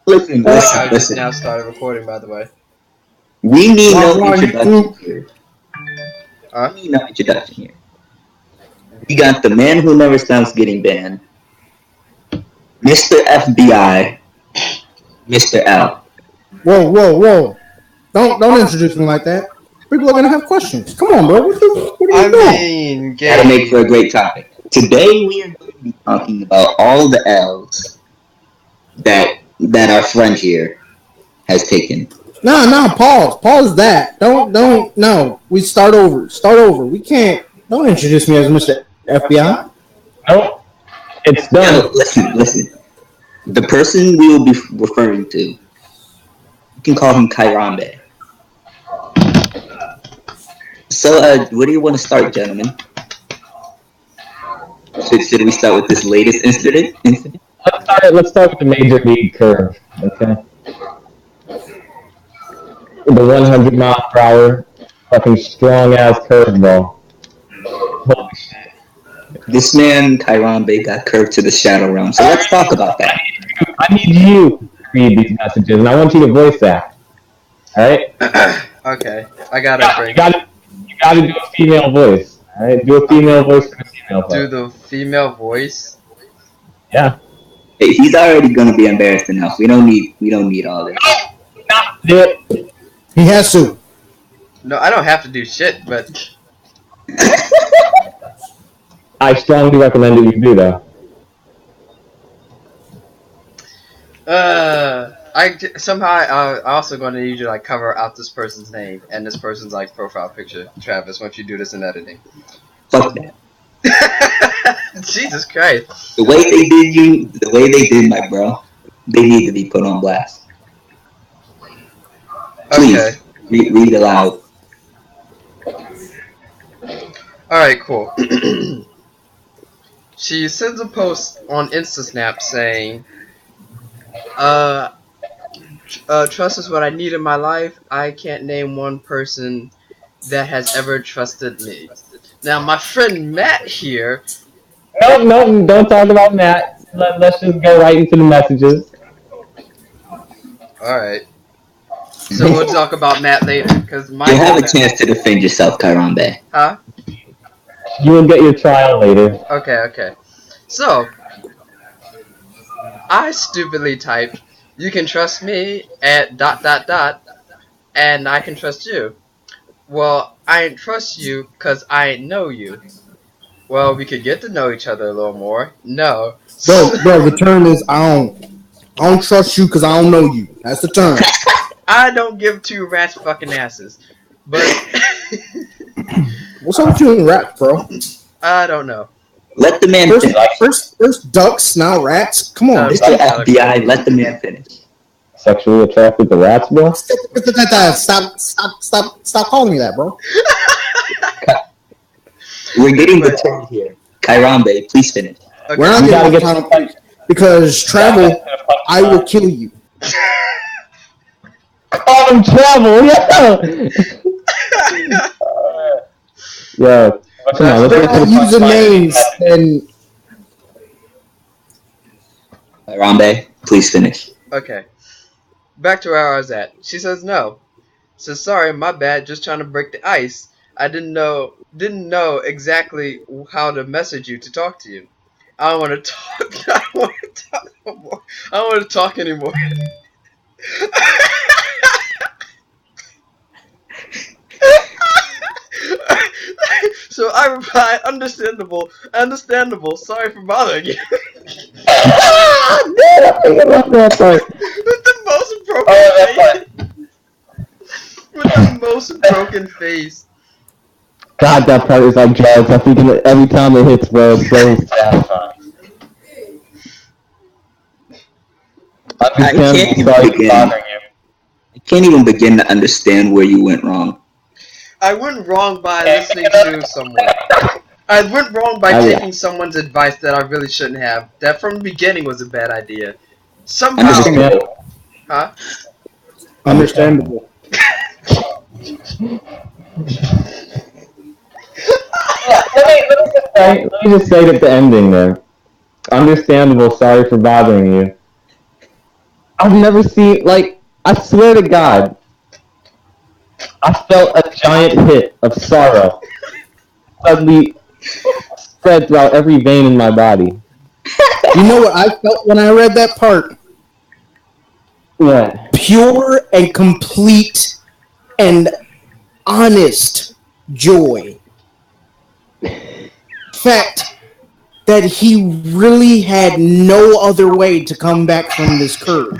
Listen. I just now started recording, by the way. We need no introduction here. Huh? We need no introduction here. We got the man who never stops getting banned, Mr. FBI, Mr. L. Whoa. Don't introduce me like that. People are gonna have questions. Come on, bro. What are you doing? That'll make for a great topic. Today we are going to be talking about all the L's that our friend here has taken. No, pause that. Don't, no. We start over. We can't, don't introduce me as Mr. FBI. Nope. It's done. No, listen. The person we will be referring to, you can call him Kairambe. So, where do you want to start, gentlemen? Should we start with this latest incident? Let's start with the Major League curve, okay? The 100 mile per hour, fucking strong ass curveball. Holy shit! This man Kairambe got curved to the shadow realm. So let's talk about that. I need you to read these messages, and I want you to voice that. All right? Okay, I got it. You gotta do a female voice. All right, do a female voice for the female voice. Do the female voice. Yeah. Hey, he's already gonna be embarrassed enough. We don't need all this. Not it. He has to. No, I don't have to do shit, but I strongly recommend that you do though. I also going to need you to like cover out this person's name and this person's like profile picture. Travis, once you do this in editing. Fuck that. Jesus Christ. The way they did my bro, they need to be put on blast. Please, Okay. read aloud. Alright, cool. She sends a post on InstaSnap saying, trust is what I need in my life. I can't name one person that has ever trusted me. Now, my friend Matt here... No, don't talk about Matt. Let's just go right into the messages. Alright. So we'll talk about Matt later, because You'll have a chance to defend yourself, Kairambe. Huh? You will get your trial later. Okay. So, I stupidly typed, you can trust me at ... and I can trust you. Well, I ain't trust you because I ain't know you. Well, we could get to know each other a little more. No. Bro, the term is I don't trust you because I don't know you. That's the term. I don't give two rats fucking asses. But what's up with you and rats, bro? I don't know. Let the man finish. First ducks, now rats. Come on, Mr. FBI, let the man finish. Sexually attracted to rats, bro? Stop calling me that, bro. We're getting the turn here. Kairambe, please finish. Okay. We're not getting time because travel, I will kill you. Call him Travel, yeah. Come on, let's get to the usernames and Kairambe, please finish. Okay. Back to where I was at. She says no. Says sorry, my bad, just trying to break the ice. I didn't know exactly how to message you to talk to you. I don't want to talk. I don't want to talk no more. I don't want to talk anymore. So I replied, understandable. Sorry for bothering you. With the most broken face. God, that part is like drugs. I think every time it hits, bro, it's so satisfying. I can't even begin to understand where you went wrong. I went wrong by listening to someone. I went wrong by taking someone's advice that I really shouldn't have. That from the beginning was a bad idea. Somehow. Understandable. Huh? Understandable. Let me just say at the ending there. Understandable. Sorry for bothering you. I've never seen, like, I swear to God, I felt a giant hit of sorrow suddenly spread throughout every vein in my body. You know what I felt when I read that part? What? Pure and complete and honest joy. Fact that he really had no other way to come back from this curve.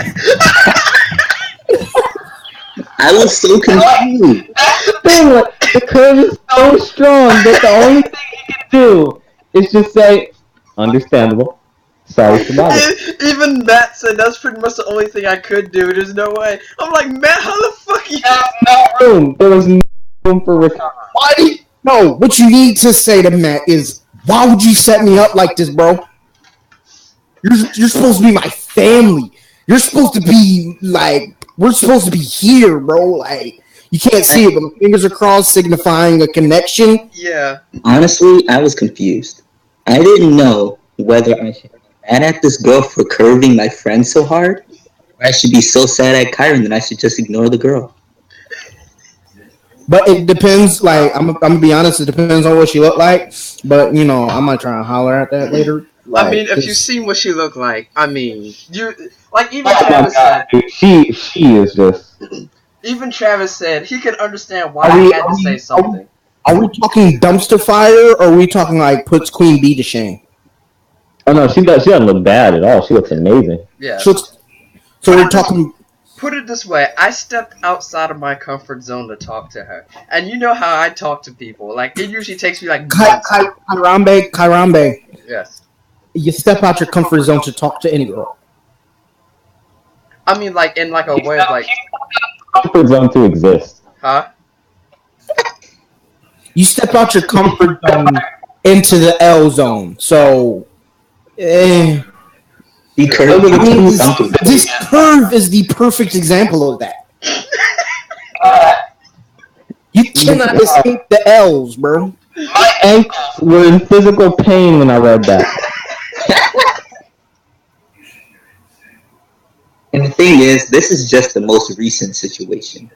I was so confused. That's the thing, like, the curve is so strong that the only thing he can do is just say, understandable. Sorry for bothering. Even Matt said that's pretty much the only thing I could do. There's no way. I'm like, Matt, how the fuck you? There was no room for recovery. Why do you, no, what you need to say to Matt is, why would you set me up like this, bro? You're supposed to be my family. You're supposed to be like, we're supposed to be here, bro. Like, you can't see it, but my fingers are crossed, signifying a connection. Yeah. Honestly, I was confused. I didn't know whether I should be mad at this girl for curving my friend so hard, or I should be so sad at Kyron that I should just ignore the girl. But it depends. Like, I'm gonna be honest. It depends on what she looked like. But you know, I might try and holler at that later. Like, I mean, if you've seen what she looked like, I mean, you like even Oh my Travis God, said. dude. She is just. Even Travis said he could understand why Are he we- had to say something. are we talking dumpster fire, or are we talking like puts Queen Bee to shame? Oh no, she doesn't look bad at all. She looks amazing. Yeah. So we're talking. Put it this way, I stepped outside of my comfort zone to talk to her, and you know how I talk to people. Like it usually takes me like months. Kairambe. Yes. You step out your comfort zone to talk to any girl. I mean, like in like a way of like, Comfort zone to exist. huh? You step out your comfort zone into the L zone. So, The curve I was mean, too comfortable. this curve is the perfect example of that. You cannot escape the L's, bro. My ankles were in physical pain when I read that. And the thing is, this is just the most recent situation.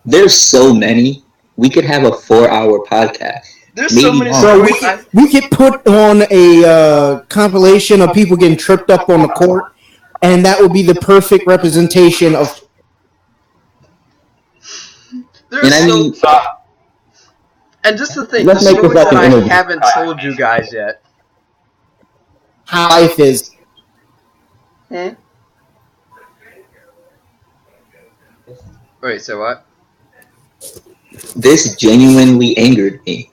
There's so many. We could have a 4-hour podcast. There's so Maybe many more. So stories. we could put on a compilation of people getting tripped up on the court, and that would be the perfect representation of There's And I so, mean, and just the thing, Let's the make this stories like that an I interview. haven't told you guys yet. how life is. Hmm? Wait, so what? this genuinely angered me.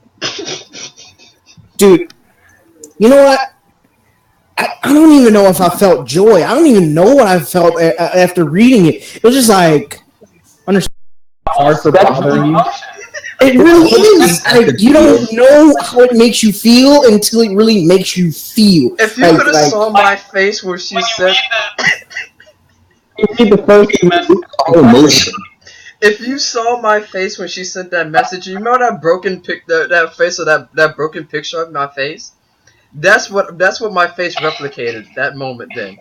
Dude, you know what? I don't even know if I felt joy. I don't even know what I felt after reading it. It was just like, understand. Sorry for bothering you. It really is. Like, you don't know how it makes you feel until it really makes you feel. If you could have saw my face where she said, You see the first All emotion. if you saw my face when she sent that message, you remember that broken that face of that broken picture of my face? That's what my face replicated that moment. Then,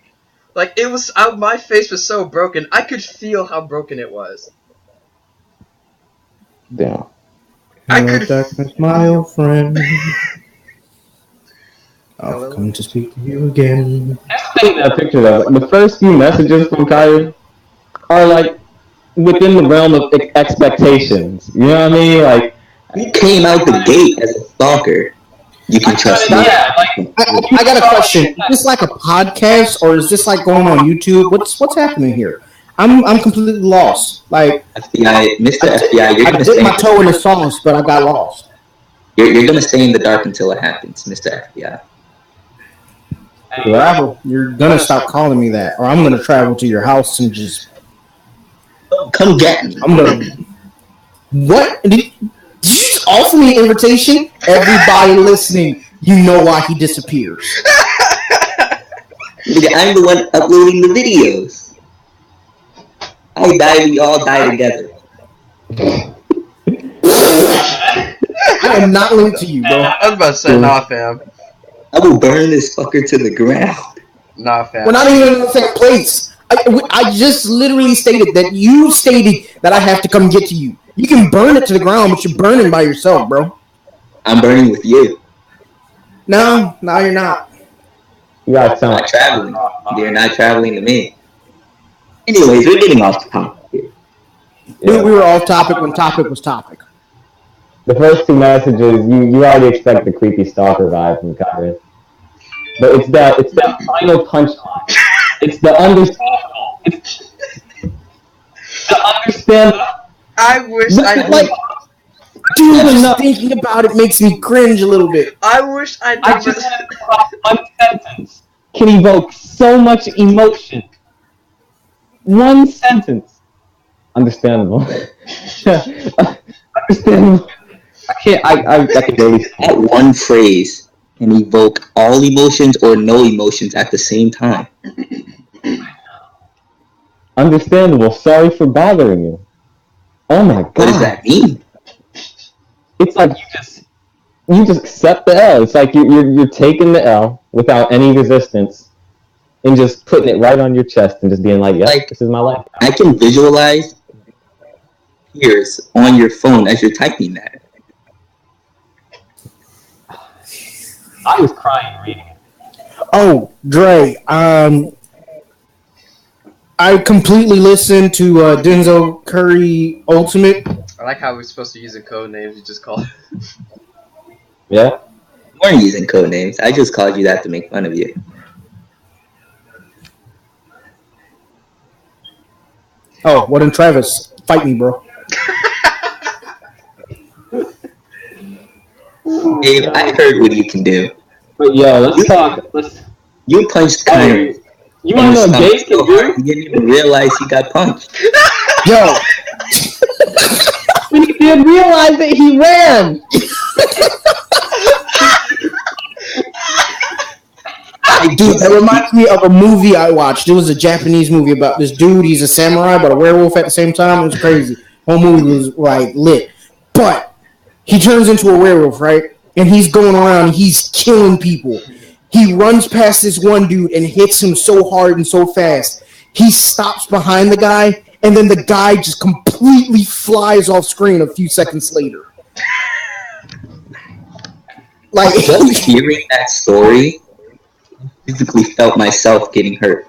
like it was, my face was so broken, I could feel how broken it was. Damn. I Hello, could- darkness, my old friend. Hello? I've come to speak to you again. Take that picture though. Like, the first few messages from Kyrie are like within the realm of expectations. You know what I mean? Like, You came out the gate as a stalker. You can trust me. I got a question. Is this like a podcast, or is this like going on YouTube? What's happening here? I'm completely lost. Like, FBI, Mr. FBI, you're I gonna dipped stay. my toe in the sauce, but I got lost. You're gonna stay in the dark until it happens, Mr. FBI. Travel. You're gonna stop calling me that, or I'm gonna travel to your house and just. Come get me. I'm gonna. What? Did you just offer me an invitation? Everybody listening, you know why he disappears. Nigga, I'm the one uploading the videos. I die, we all die together. I am not linked to you, bro. I was about to say, nah, fam. I will burn this fucker to the ground. Nah, fam. We're not even in the same place. I just literally stated that you stated that I have to come get to you. You can burn it to the ground, but you're burning by yourself, bro. I'm burning with you. No, you're not. You gotta I'm tell not me. traveling. You're not traveling to me. Anyways, we're getting off topic here. Dude, we were off topic when topic was topic. The first two messages, you already expect the creepy stalker vibe from Kyron. But it's that final punchline. It's the understandable. It's the understandable. I wish I Like, Dude, That's just enough. thinking about it makes me cringe a little bit. I wish I I never. just had one sentence can evoke so much emotion. One sentence. Understandable. Understandable. I can't. I can barely. That one phrase can evoke all emotions or no emotions at the same time. Understandable. Sorry for bothering you. Oh my god. What does that mean? It's like you just accept the L. It's like you're taking the L without any resistance and just putting it right on your chest and just being like, "Yep, Like- this is my life." I can visualize tears on your phone as you're typing that. I was crying reading it. Oh, Dre, I completely listened to Denzel Curry Ultimate. I like how we're supposed to use code names. You just call it. Yeah. You weren't using code names. I just called you that to make fun of you. Oh, well then, Travis, fight me, bro. Dave, I heard what you can do. But yo, let's talk. You punched Kyron. You want to know what Dave can do? You didn't even realize he got punched. Yo, When he did realize that he ran. dude, that reminds me of a movie I watched. It was a Japanese movie about this dude. He's a samurai, but a werewolf at the same time. It was crazy. Whole movie was like lit. But he turns into a werewolf, right? And he's going around. He's killing people. He runs past this one dude and hits him so hard and so fast. He stops behind the guy, and then the guy just completely flies off screen a few seconds later. Like Just hearing that story, I physically felt myself getting hurt.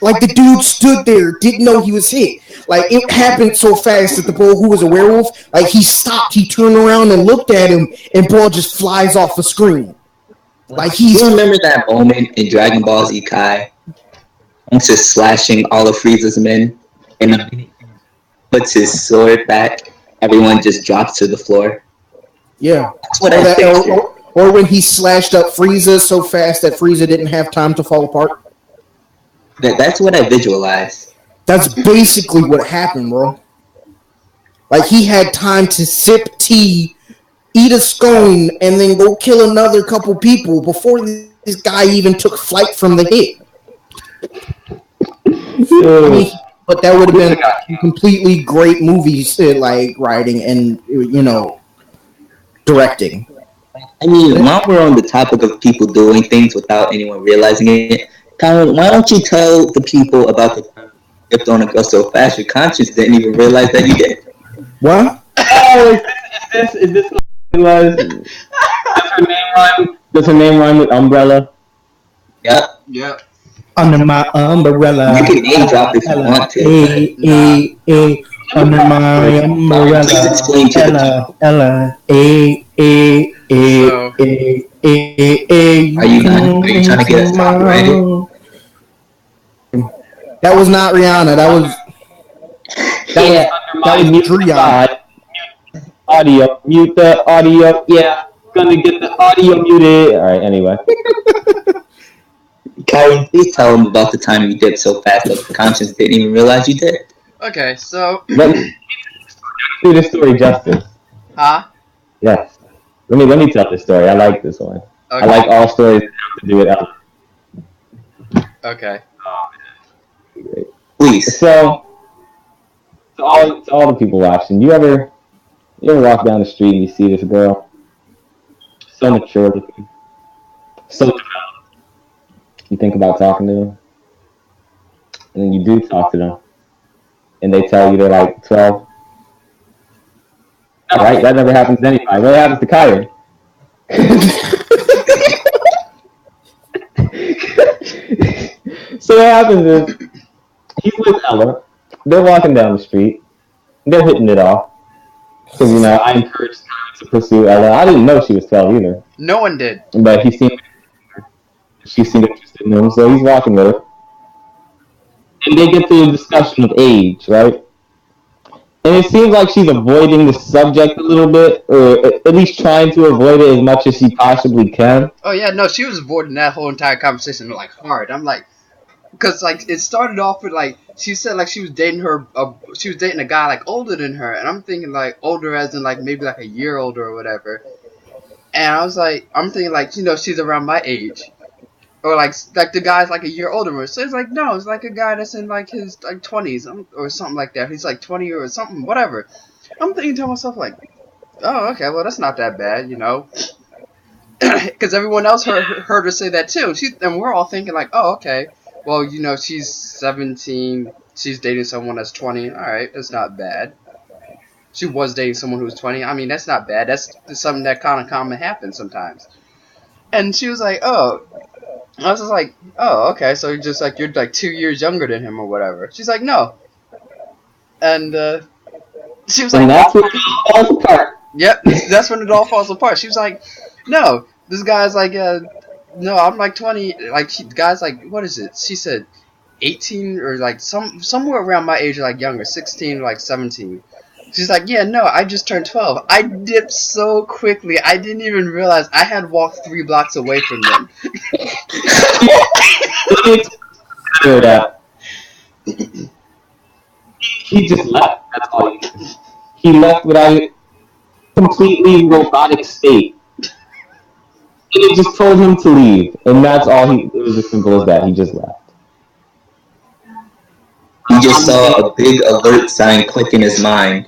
like the dude stood there, didn't know he was hit. Like it happened so fast that the bull, who was a werewolf, like he stopped, he turned around and looked at him, and bull just flies off the screen. Like he's You remember that moment in Dragon Ball Z Kai? Once just slashing all of Frieza's men, and then he puts his sword back, everyone just drops to the floor. yeah. That's what I Or, pictured. or when he slashed up Frieza so fast that Frieza didn't have time to fall apart. That's what I visualized. That's basically what happened, bro. Like he had time to sip tea, eat a scone, and then go kill another couple people before this guy even took flight from the hit. I mean, but that would have been a completely great movie, like writing and directing. I mean, while we're on the topic of people doing things without anyone realizing it, Colin, why don't you tell the people about the time you dipped on a girl so fast your conscience didn't even realize that you did? What? Oh, is this what it was? Does her name rhyme with umbrella? Yep. Yep. Under my umbrella. You can name drop if you want to. Under my umbrella. Please explain to the Ella, Are you trying to get us copyrighted? That was not Rihanna. That was Rihanna. Audio. Mute the audio. Yeah. Gonna get the audio muted. Alright, anyway. Kyron, please tell them about the time you dipped so fast that your conscience didn't even realize you did. Okay, so. Let me do this story justice. Huh? Yes. Let me tell this story. I like this one. Okay. I like all stories that have to do with Ella. Okay. Please. So, to all the people watching, you ever walk down the street and you see this girl? so mature looking, so developed. You think about talking to them, and then you do talk to them, and they tell you they're like 12. All right, that never happens to anybody. What happens to Kyrie? So what happens is he's with Ella. They're walking down the street. They're hitting it off. Because, I encouraged Kyrie to pursue Ella. I didn't know she was 12 either. No one did. But she seemed interested in him, so he's walking with her. And they get to a discussion of age, right? And it seems like she's avoiding the subject a little bit, or at least trying to avoid it as much as she possibly can. Oh yeah, no, she was avoiding that whole entire conversation like hard. I'm like, because like it started off with like she said like she was dating a guy like older than her, and I'm thinking like older as in like maybe like a year older or whatever. And I was like, I'm thinking like she's around my age, or like the guy's like a year older than her. So it's like no, it's like a guy that's in like his like 20s or something like that. He's like 20 or something, whatever. I'm thinking to myself like, oh okay, well that's not that bad, because everyone else heard her say that too. And we're all thinking like, oh okay, well she's 17, she's dating someone that's 20. All right, that's not bad. She was dating someone who was 20. I mean, that's not bad. That's something that kind of common happens sometimes. And she was like, oh. I was just like, oh, okay, so you're like 2 years younger than him or whatever. She's like, no. And she was like, and that's when it all falls apart. Yep, that's when it all falls apart. She was like, no, this guy's like, no, I'm like 20. Like, guy's like, what is it? She said 18 or like somewhere around my age or like younger, 16 or like 17. She's like, yeah, no, I just turned 12. I dipped so quickly, I didn't even realize I had walked 3 blocks away from them. He just left. That's all he left without a completely robotic state. And it just told him to leave. And that's all it was as simple as that. He just left. He just saw a big alert sign click in his mind.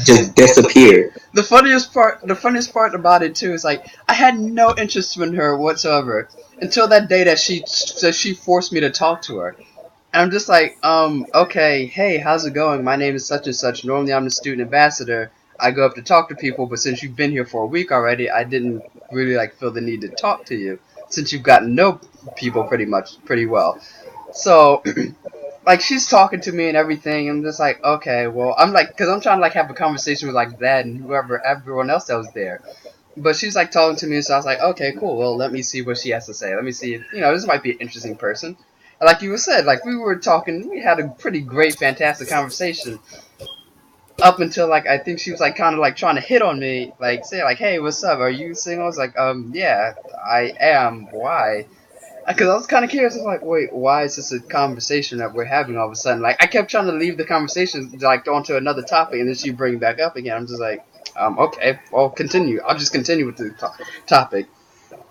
Just disappear. The funniest part about it too is like I had no interest in her whatsoever until that day that she forced me to talk to her. And I'm just like, okay, hey, how's it going? My name is such and such. Normally I'm the student ambassador. I go up to talk to people, but since you've been here for a week already, I didn't really like feel the need to talk to you since you've gotten to know people pretty well. So like she's talking to me and everything. I'm just like, okay, well, I'm like, because I'm trying to like have a conversation with like Dad and everyone else that was there. But she's like talking to me, so I was like, okay, cool. Well, let me see what she has to say. Let me see if, this might be an interesting person. And like you said, like we were talking, we had a pretty great, fantastic conversation. Up until like I think she was like kind of like trying to hit on me, like say like, hey, what's up? Are you single? I was like, yeah, I am. Why? Because I was kind of curious. I was like, wait, why is this a conversation that we're having all of a sudden? Like, I kept trying to leave the conversation, like, onto another topic, and then she bring it back up again. I'm just like, okay, I'll continue. I'll just continue with the topic.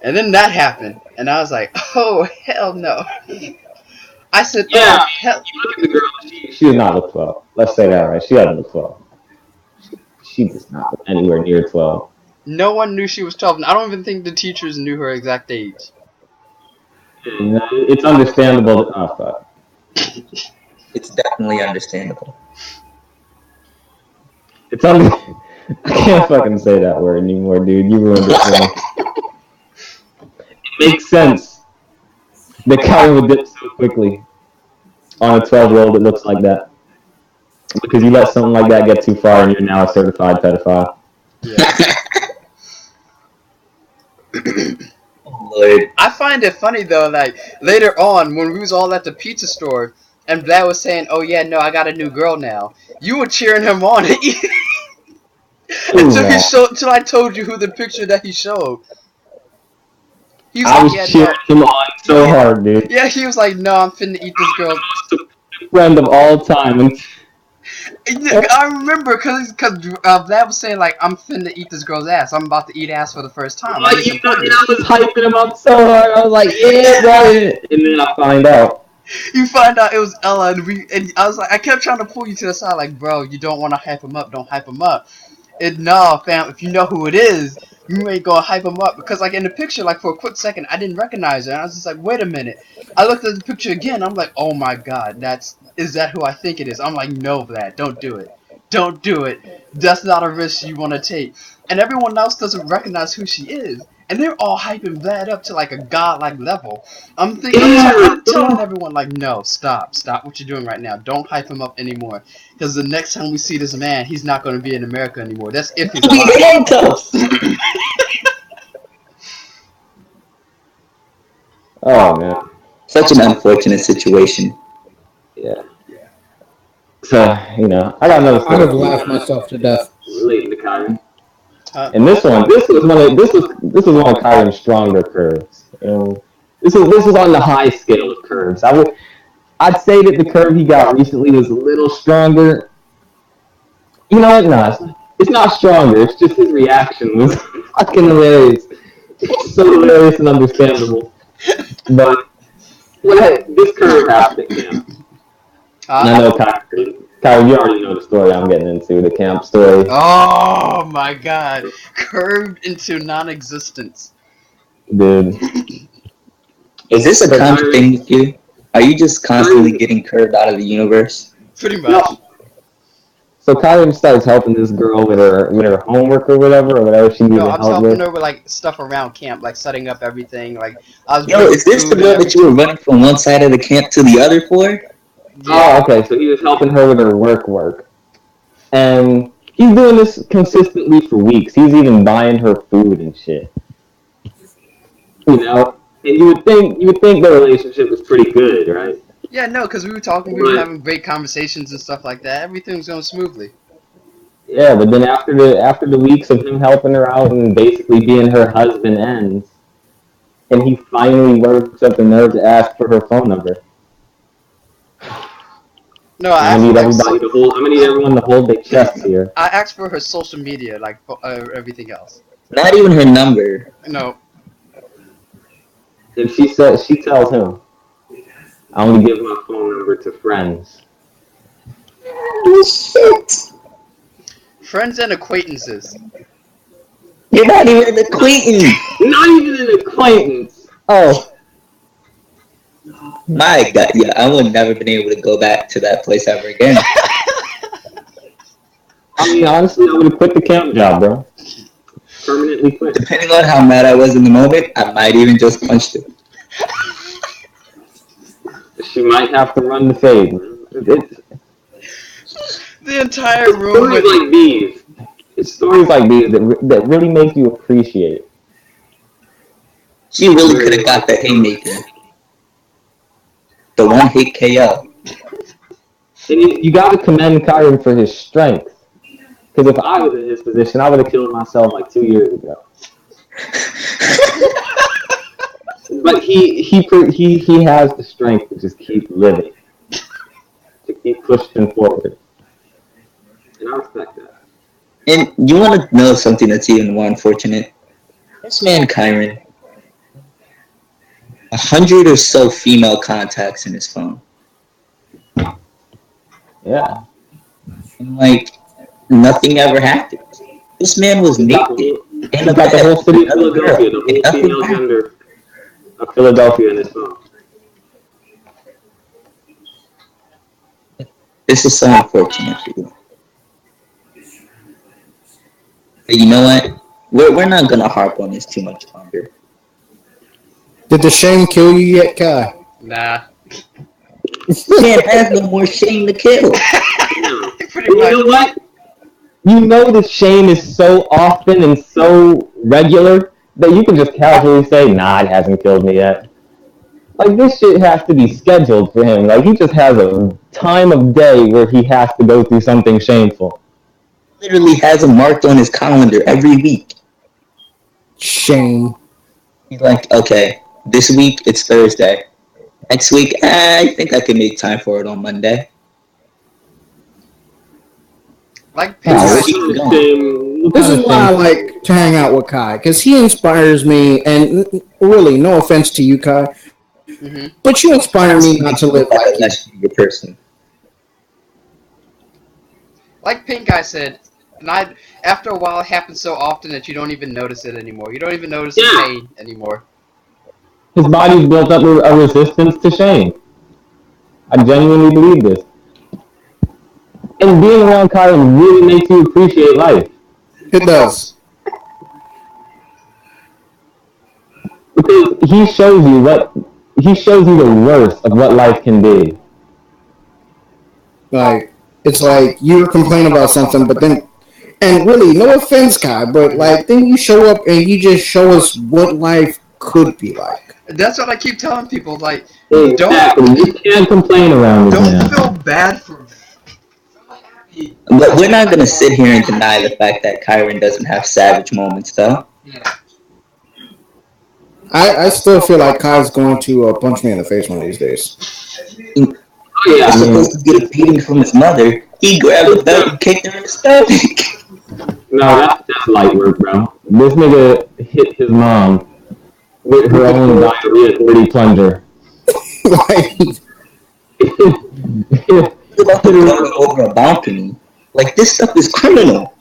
And then that happened, and I was like, oh, hell no. I said, yeah, oh, hell. You look at the girl, she does not look 12. Let's say that, right? She doesn't look 12. She does not look anywhere near 12. No one knew she was 12, and I don't even think the teachers knew her exact age. It's understandable. Oh, fuck. It's definitely understandable. I can't fucking say that word anymore, dude. You ruined it for me. It makes sense. The cow would dip so quickly on a 12-year-old that looks like that. Because you let something like that get too far and you're now a certified pedophile. Yeah. Lord. I find it funny though, like later on when we was all at the pizza store and Vlad was saying, "Oh yeah, no, I got a new girl now." You were cheering him on until I told you who the picture that he showed. He was I like, was cheering him on so hard, dude. Yeah, he was like, "No, I'm finna eat this girl." Friend of all time. I remember because Vlad was saying like, "I'm finna eat this girl's ass. I'm about to eat ass for the first time." Like, I was hyping him up so hard. I was like, "Yeah, bro!" And then I find out. You find out it was Ella, and I was like, I kept trying to pull you to the side, like, bro, you don't want to hype him up. Don't hype him up. And no, fam, if you know who it is, You ain't gonna hype him up because, like, in the picture, like for a quick second, I didn't recognize her. And I was just like, wait a minute. I looked at the picture again. I'm like, oh my god, is that who I think it is? I'm like, no, Vlad, don't do it. Don't do it. That's not a risk you want to take. And everyone else doesn't recognize who she is. And they're all hyping Vlad up to like a godlike level. I'm telling everyone like, no, stop what you're doing right now. Don't hype him up anymore, because the next time we see this man, he's not going to be in America anymore. That's if he's Be alive. handcuffs. Oh man. Such an unfortunate situation. Yeah. So, I got another I'd have story laughed myself to death. relating to Kyron. Uh, And this was one of Kyron's stronger curves. This is on the high scale of curves. I'd say that the curve he got recently was a little stronger. You know what? No, it's not stronger. It's just his reaction was fucking hilarious. It's so hilarious and understandable. But this curve happened at camp. And I know Kyron, you already know the story I'm getting into, the camp story. Oh my god. Curved into non-existence. Dude. Is this a common thing with you? Are you just constantly getting curved out of the universe? Pretty much. So Kyron starts helping this girl with her homework or whatever she needed No, I'm help helping with. her with like stuff around camp, like setting up everything. Like I was. Yo, is this the girl that you were running from one side of the camp to the other for? Yeah. Oh, okay. So he was helping her with her work. And he's doing this consistently for weeks. He's even buying her food and shit. And you would think the relationship was pretty good, right? Yeah, no, because we were talking, we were having great conversations and stuff like that. Everything was going smoothly. Yeah, but then after the weeks of him helping her out and basically being her husband ends, and he finally works up the nerve to ask for her phone number. No, I'm gonna need everyone to hold their chests here. I asked for her social media, like everything else. Not even her number. No. And she tells him, "I only give my phone number to friends." Oh, shit. Friends and acquaintances. You're not even an acquaintance. Not even an acquaintance. Oh. My God, yeah, I would never been able to go back to that place ever again. I mean, honestly, I would have quit the camp job, bro. Permanently quit. Depending on how mad I was in the moment, I might even just punched him. She might have to run the fade. The entire room. It's stories like these that really make you appreciate it. She really could have got the haymaker. The one hit KO. And you got to commend Kyron for his strength. Because if I was in his position, I would have killed myself like 2 years ago. But he has the strength to just keep living, to keep pushing forward, and I respect that. And you want to know something that's even more unfortunate? This man Kyron, 100 or so female contacts in his phone. Yeah. And like, nothing ever happened. This man was naked. And got the whole city of Philadelphia, the whole female gender of Philadelphia in his phone. This is so unfortunate for you. But you know what? We're not going to harp on this too much longer. Did the shame kill you yet, Kai? Nah. Man has no more shame to kill. Pretty much. You know what? You know that shame is so often and so regular that you can just casually say, nah, it hasn't killed me yet. Like, this shit has to be scheduled for him. Like, he just has a time of day where he has to go through something shameful. Literally has it marked on his calendar every week. Shame. He's like, okay, this week it's Thursday. Next week, I think I can make time for it on Monday. Like This is why I like to hang out with Kai, because he inspires me, and really, no offense to you, Kai, but you inspire me not to live like you. Your person. Like Pink Guy said, And after a while, it happens so often that you don't even notice it anymore. You don't even notice the pain anymore. His body's built up a resistance to shame. I genuinely believe this. And being around Kyron really makes you appreciate life. It does. Because he shows you the worst of what life can be. Like, it's like you were complaining about something, but then, and really, no offense, Kai, but like, then you show up and you just show us what life could be like. That's what I keep telling people. Like, Exactly. You can't complain around this man. don't feel bad for me. But we're not gonna sit here and deny the fact that Kyron doesn't have savage moments, though. I still feel like Kai's going to punch me in the face one of these days. He was supposed to get a beating from his mother. He grabbed a belt and kicked her in the stomach. No, that's light work, bro. This nigga hit his mom with her own diarrhea 30 plunger. Like, He's about to throw her over a balcony. Like, this stuff is criminal.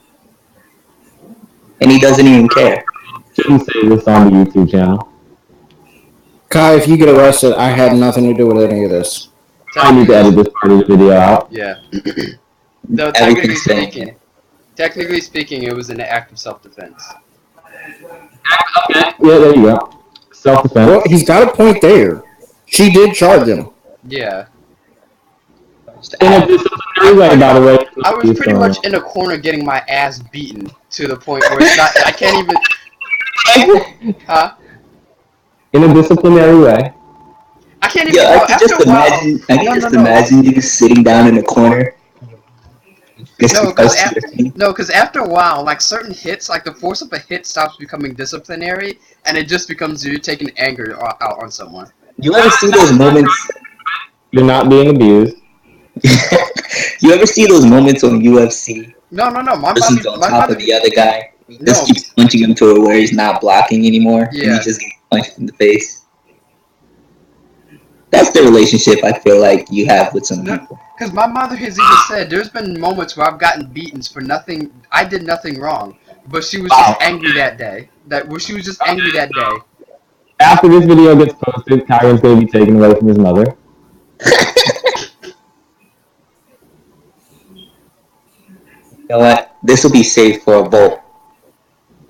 And he doesn't even care. Shouldn't say this on the YouTube channel. Kai, if you get arrested, I had nothing to do with any of this. I need to edit this part of the video out. Yeah. No, Everything's saying. technically speaking, it was an act of self-defense. Okay. Yeah, there you go. Self-defense. Well, he's got a point there. She did charge him. Yeah. In a disciplinary way, by the way. I was pretty much in a corner getting my ass beaten to the point where it's not. I can't even. Huh? In a disciplinary way. I can't even. Yeah, I can after just a while, imagine. I can just imagine you sitting down in a corner. No, because after a while, like certain hits, like the force of a hit stops becoming disciplinary, and it just becomes you taking anger out on someone. You ever see those moments? You're not being abused. You ever see those moments on UFC? No. My Person's on top mother, of the other guy. He No. just keeps punching him to where he's not blocking anymore. And Yeah. he just gets punched in the face. That's the relationship I feel like you have with some people. Because my mother has even said there's been moments where I've gotten beatings for nothing. I did nothing wrong, but she was just angry that day. She was just angry that day. After this video gets posted, Kyron's going to be taken away from his mother. You know what? This will be safe for a vote.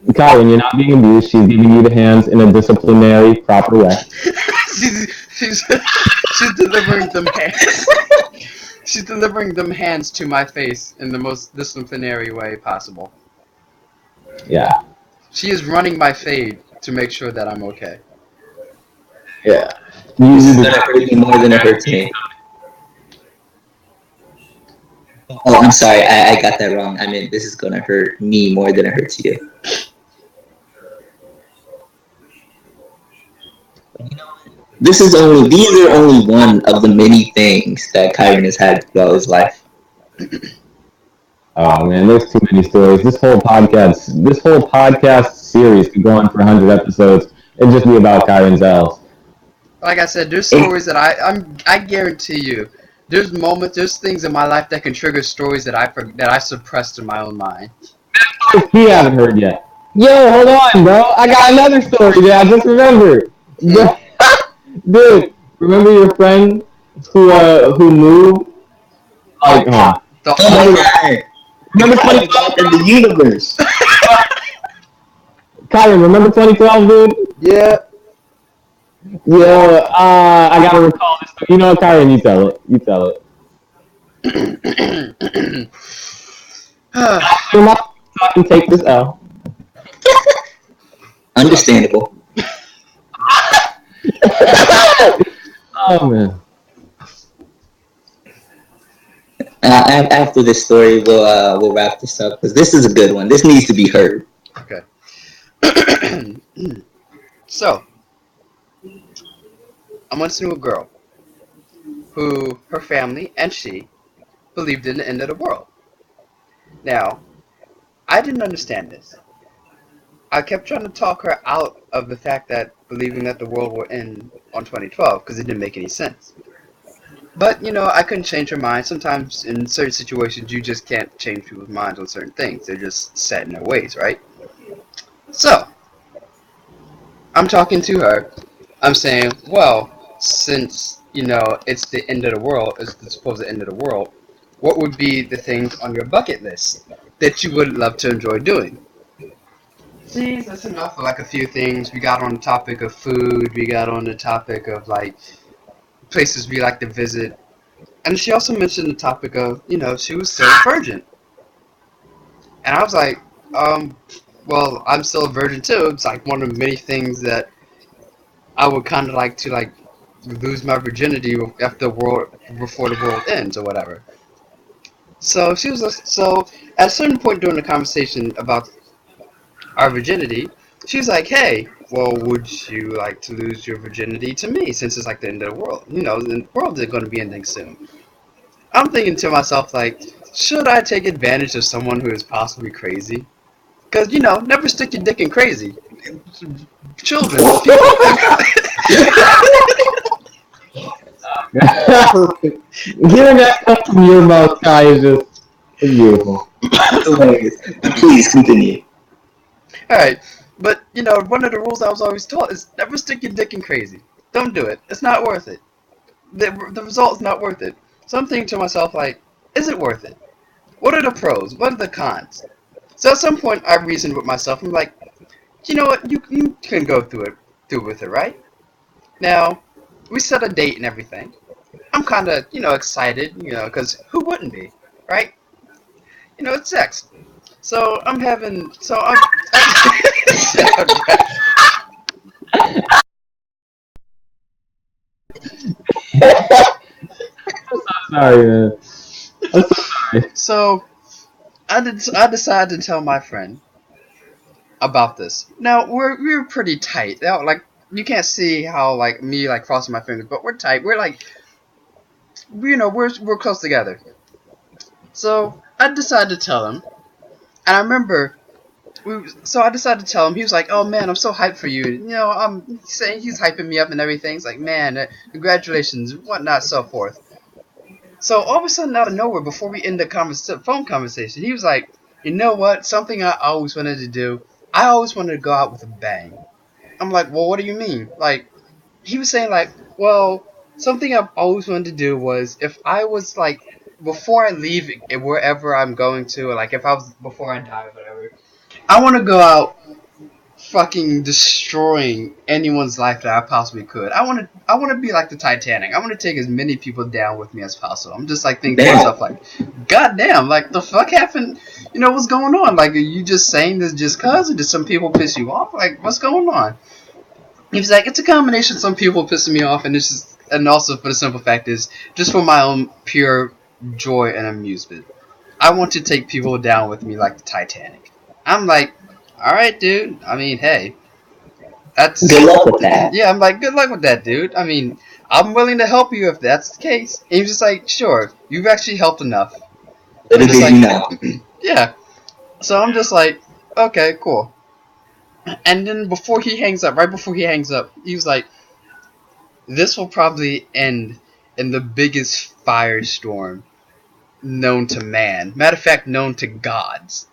Kyron, you're not being abused. She's giving you the hands in a disciplinary, proper way. she's delivering them hands. She's delivering them hands to my face in the most disciplinary way possible. Yeah. She is running my fade to make sure that I'm okay. Yeah. This is gonna hurt me more than it hurts me. Oh, I'm sorry. I got that wrong. I mean, this is gonna hurt me more than it hurts you. These are only one of the many things that Kyron has had throughout his life. Oh man, there's too many stories. This whole podcast series could go on for 100 episodes. It'd just be about Kyron's L's. Like I said, there's stories that I guarantee you, there's things in my life that can trigger stories that I suppressed in my own mind. He haven't heard yet. Yo, hold on, bro. I got another story that I just remembered. Dude, remember your friend who moved? Like, Oh my god! remember 2012 in the universe. Kyron, remember 2012, dude? Yeah. Yeah, I gotta recall this. You know, Kyron, you tell it. You're not fucking take this L. Understandable. Oh man. After this story, we'll wrap this up because this is a good one. This needs to be heard. Okay. So, I once knew a girl who her family and she believed in the end of the world. Now, I didn't understand this. I kept trying to talk her out of the fact that believing that the world will end on 2012 because it didn't make any sense. But, I couldn't change her mind. Sometimes in certain situations, you just can't change people's minds on certain things. They're just set in their ways, right? So, I'm talking to her. I'm saying, well, since, it's the end of the world, it's the supposed end of the world, what would be the things on your bucket list that you would love to enjoy doing? See, that's enough for like a few things. We got on the topic of food, we got on the topic of like places we like to visit. And she also mentioned the topic of, she was still a virgin. And I was like, um, well, I'm still a virgin too. It's like one of the many things that I would kind of like to like lose my virginity after the world before the world ends or whatever. So at a certain point during the conversation about our virginity, she was like, "Hey, well, would you like to lose your virginity to me since it's like the end of the world? The world is going to be ending soon." I'm thinking to myself like, should I take advantage of someone who is possibly crazy? Because never stick your dick in crazy. Children, people. Perfect. Hearing that come from your mouth, Kai, is just beautiful. Hilarious. Please continue. Alright, but one of the rules I was always taught is never stick your dick in crazy. Don't do it. It's not worth it. The result is not worth it. So I'm thinking to myself like, is it worth it? What are the pros? What are the cons? So at some point I reasoned with myself. I'm like, you know what? You can go through with it, right? Now, we set a date and everything. I'm kind of excited, because who wouldn't be, right? It's sex. So I'm having. So I'm. Sorry, man. I'm so sorry. So I decided to tell my friend about this. Now we're pretty tight. Now, like you can't see how like me like crossing my fingers, but we're tight. We're like we're close together. So I decided to tell him, and I remember so I decided to tell him. He was like, "Oh man, I'm so hyped for you." I'm saying he's hyping me up and everything. He's like, "Man, congratulations, whatnot, so forth." So all of a sudden, out of nowhere, before we end the phone conversation, he was like, "You know what? Something I always wanted to do. I always wanted to go out with a bang." I'm like, "Well, what do you mean?" Like, he was saying like, "Well, something I've always wanted to do was if I was like before I leave wherever I'm going to, or like if I was before I die or whatever, I want to go out fucking destroying anyone's life that I possibly could. I want to be like the Titanic. I want to take as many people down with me as possible." I'm just like thinking to myself like, God damn, like the fuck happened? What's going on? Like, are you just saying this just cause, or did some people piss you off? Like, what's going on? He was like, it's a combination of some people pissing me off, and this is, and also for the simple fact is just for my own pure joy and amusement. I want to take people down with me like the Titanic. I'm like, all right, dude. I mean, hey, that's Good luck with that. yeah. I'm like, good luck with that, dude. I mean, I'm willing to help you if that's the case. And he was just like, sure, you've actually helped enough. I'm Little just did you know. yeah. So I'm just like, okay, cool. And then before he hangs up, right before he hangs up, he was like, this will probably end in the biggest firestorm known to man. Matter of fact, known to gods.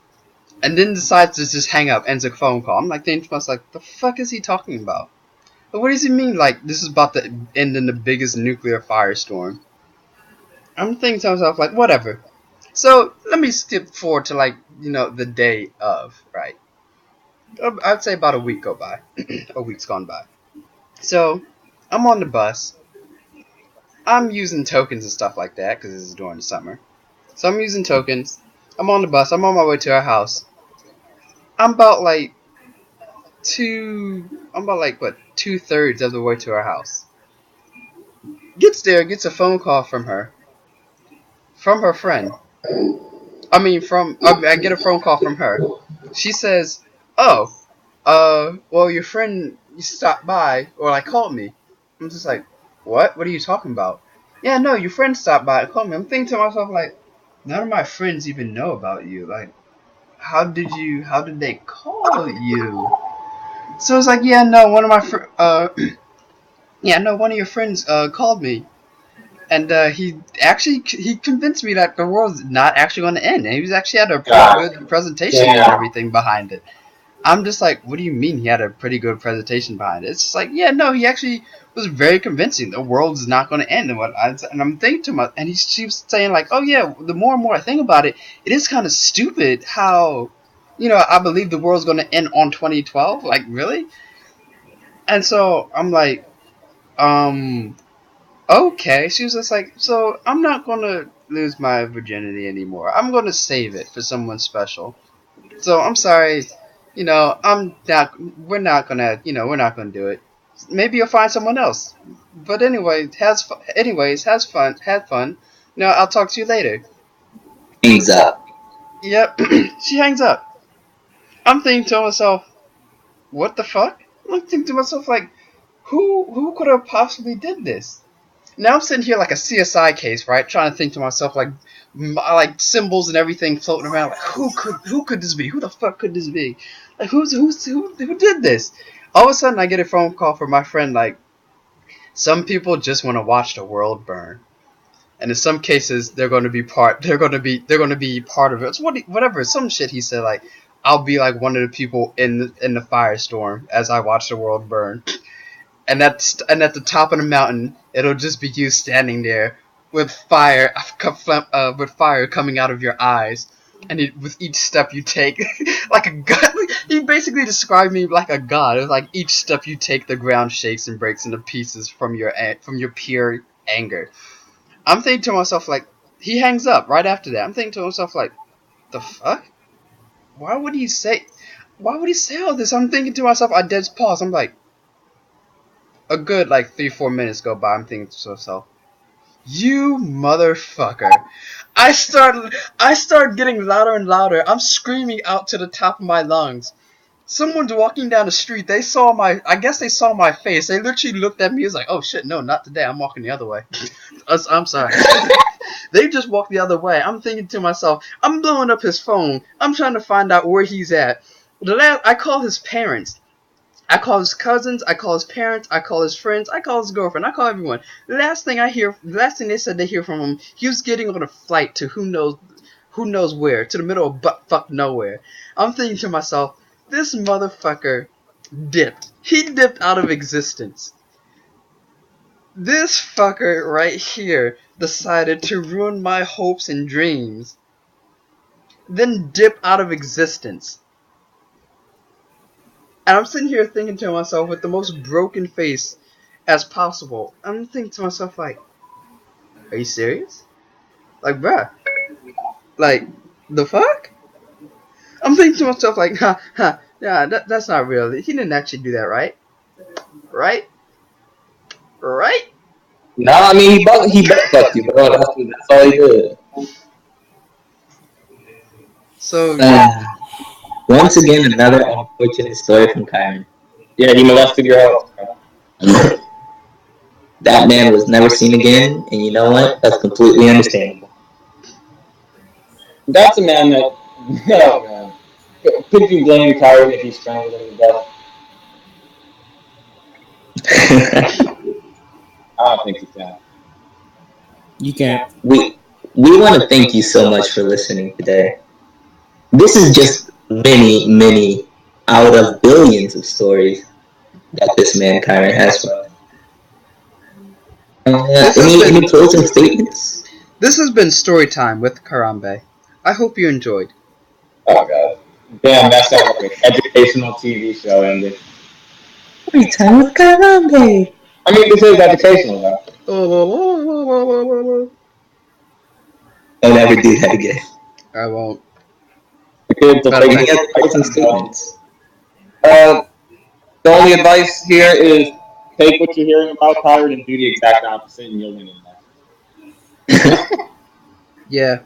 And then decides to just hang up, ends a phone call. I'm like thinking to myself, like, the fuck is he talking about? But what does he mean, like, this is about to end in the biggest nuclear firestorm? I'm thinking to myself, like, whatever. So, let me skip forward to, like, the day of, right? I'd say about a week go by. A week's gone by. So, I'm on the bus. I'm using tokens and stuff like that, because this is during the summer. So, I'm using tokens. I'm on the bus. I'm on my way to our house. I'm about, like, what, 2/3 of the way to our house. Gets there, gets a phone call from her friend. I get a phone call from her. She says, "Oh, well, your friend stopped by or like called me." I'm just like, "What? What are you talking about?" "Yeah, no, your friend stopped by and called me." I'm thinking to myself like, none of my friends even know about you. Like, how did they call you? So it's like, yeah, no, one of my yeah, no, one of your friends called me. And he convinced me that the world's not actually going to end, and he was actually had a God. pretty good presentation and Yeah. everything behind it. I'm just like, what do you mean he had a pretty good presentation behind it? It's just like, yeah, no, he actually was very convincing. The world's not going to end, and I'm thinking to myself, and she was saying like, oh yeah, the more and more I think about it, it is kind of stupid how, I believe the world's going to end on 2012. Like, really? And so I'm like, okay. She was just like, so I'm not going to lose my virginity anymore. I'm going to save it for someone special. So I'm sorry, we're not gonna do it. Maybe you'll find someone else. But anyway, has fun, had fun. I'll talk to you later. Hangs up. Yep, she hangs up. I'm thinking to myself, what the fuck? I'm thinking to myself like, who could have possibly did this? Now I'm sitting here like a CSI case, right? Trying to think to myself like symbols and everything floating around. Like who could this be? Who the fuck could this be? Like who did this? All of a sudden I get a phone call from my friend. Like some people just want to watch the world burn, and in some cases they're going to be part. They're going to be part of it. It's whatever. Some shit he said like I'll be like one of the people in the firestorm as I watch the world burn. And at the top of the mountain, it'll just be you standing there with fire coming out of your eyes, and with each step you take, like a god. He basically described me like a god. It was like each step you take, the ground shakes and breaks into pieces from your pure anger. I'm thinking to myself like, he hangs up right after that. I'm thinking to myself like, the fuck? Why would he say all this? I'm thinking to myself. I dead pause. I'm like. A good 3-4 minutes go by. I'm thinking to myself, you motherfucker. I start getting louder and louder. I'm screaming out to the top of my lungs. Someone's walking down the street. I guess they saw my face. They literally looked at me. It's like, oh shit, no, not today. I'm walking the other way. I'm sorry. They just walked the other way. I'm thinking to myself, I'm blowing up his phone. I'm trying to find out where he's at. I call his parents. I call his cousins, I call his parents, I call his friends, I call his girlfriend, I call everyone. The last thing they said they hear from him, he was getting on a flight to who knows where, to the middle of butt-fuck nowhere. I'm thinking to myself, this motherfucker dipped. He dipped out of existence. This fucker right here decided to ruin my hopes and dreams. Then dip out of existence. And I'm sitting here thinking to myself with the most broken face as possible. I'm thinking to myself like, are you serious? Like, bruh. Like, the fuck? I'm thinking to myself like, yeah, that's not real. He didn't actually do that, right? Right? Right? No, I mean he butt fucked you, bro. That's all he did. So, Once again, another unfortunate story from Kyron. Yeah, he molested your house. That man was never seen again, and you know what? That's completely understandable. That's a man that. No, man. Could you blame Kyrie if he strangled him to death? I don't think you can. You can't. we want to thank you so much for listening today. This is just many out of billions of stories that this man Kyron has for us. Any closing statements? this has been Story Time with Karambe. I hope you enjoyed. Oh, God. Damn, that sounds like an educational TV show ending. Story Time with Karambe. I mean, this is educational, though. Don't ever do that again. I won't. The kids will take Any other closing statements? The only advice here is take what you're hearing about Kyrie and do the exact opposite, and you'll win in life. Yeah.